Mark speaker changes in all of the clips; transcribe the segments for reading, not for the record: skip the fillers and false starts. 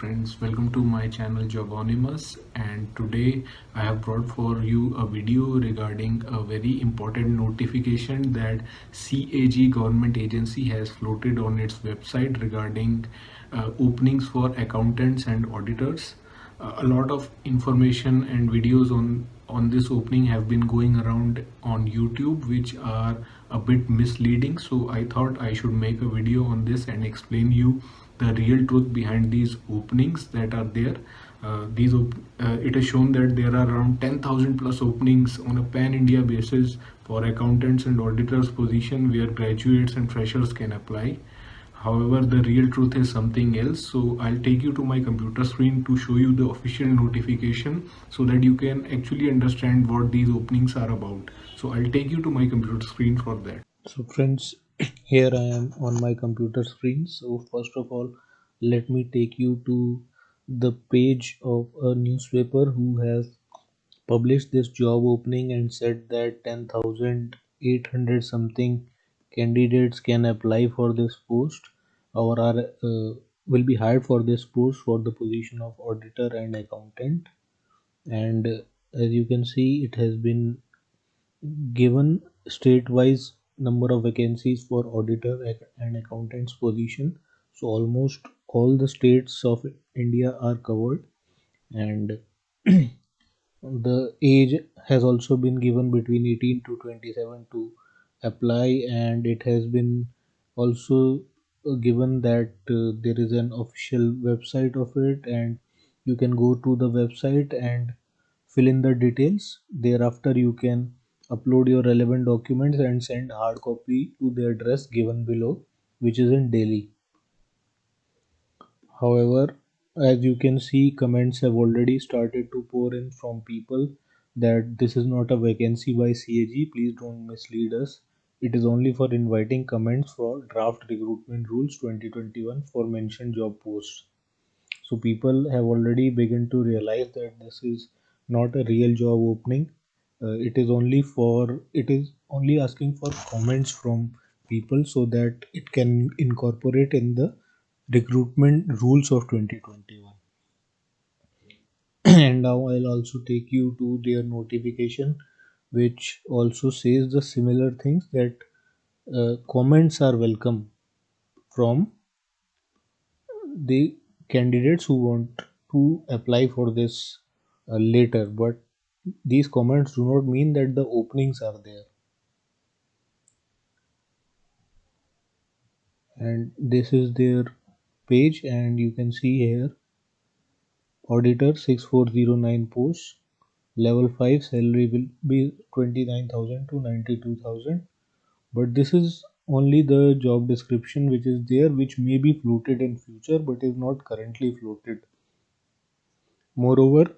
Speaker 1: friends, welcome to my channel Jobonimus, and today I have brought for you a video regarding a very important notification that CAG government agency has floated on its website regarding openings for accountants and auditors. A lot of information and videos on this opening have been going around on YouTube, which are a bit misleading. So I thought I should make a video on this and explain you the real truth behind these openings that are there. It is shown that there are around 10,000 plus openings on a pan-India basis for accountants and auditors position where graduates and freshers can apply. However, the real truth is something else. So I'll take you to my computer screen to show you the official notification so that you can actually understand what these openings are about. So I'll take you to my computer screen for that.
Speaker 2: So friends, here I am on my computer screen. So first of all, let me take you to the page of a newspaper who has published this job opening and said that 10,800 something candidates can apply for this post or are will be hired for this post for the position of auditor and accountant. And as you can see, it has been given state-wise number of vacancies for auditor and accountants position. So almost all the states of India are covered, and the age has also been given between 18 to 27 to apply, and it has been also given that there is an official website of it, and you can go to the website and fill in the details. Thereafter you can upload your relevant documents and send hard copy to the address given below, which is in Delhi. However, as you can see, comments have already started to pour in from people that this is not a vacancy by CAG. Please don't mislead us. It is only for inviting comments for draft recruitment rules 2021 for mentioned job posts. So people have already begun to realize that this is not a real job opening. It is only asking for comments from people so that it can incorporate in the recruitment rules of 2021. And now I'll also take you to their notification, which also says the similar things that comments are welcome from the candidates who want to apply for this later, but these comments do not mean that the openings are there. And this is their page, and you can see here auditor 6409 posts, level 5 salary will be 29,000 to 92,000. But this is only the job description which is there, which may be floated in future but is not currently floated. Moreover,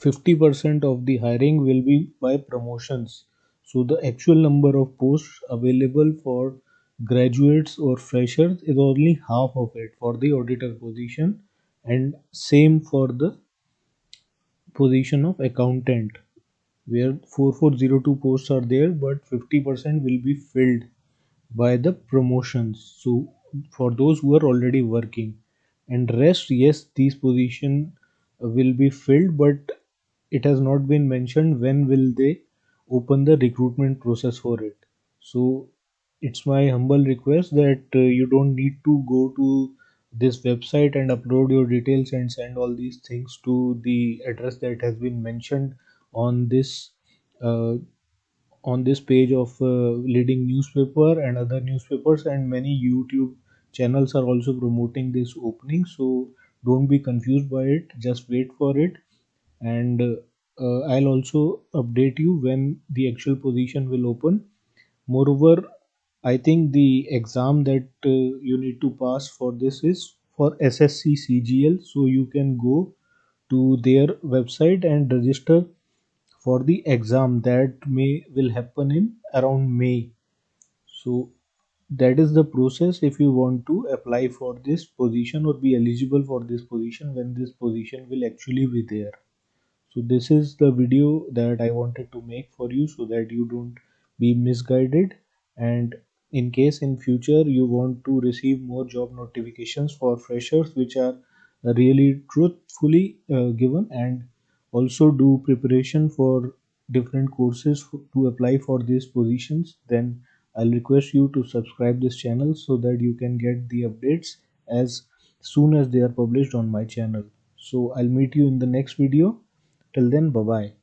Speaker 2: 50% of the hiring will be by promotions. So the actual number of posts available for graduates or freshers is only half of it for the auditor position, and same for the position of accountant, where 4402 posts are there, but 50% will be filled by the promotions. So for those who are already working, and rest, yes, these position will be filled, but it has not been mentioned when will they open the recruitment process for it. So it's my humble request that you don't need to go to this website and upload your details and send all these things to the address that has been mentioned on this uh, on this page of leading newspaper and other newspapers, and many YouTube channels are also promoting this opening. So don't be confused by it, just wait for it. And I'll also update you when the actual position will open. Moreover, I think the exam that you need to pass for this is for SSC CGL, so you can go to their website and register for the exam that may will happen in around May. So that is the process if you want to apply for this position or be eligible for this position when this position will actually be there. So this is the video that I wanted to make for you so that you don't be misguided, and in case in future you want to receive more job notifications for freshers which are really truthfully given, and also do preparation for different courses to apply for these positions, then I'll request you to subscribe this channel so that you can get the updates as soon as they are published on my channel. So I'll meet you in the next video. Till then, bye bye.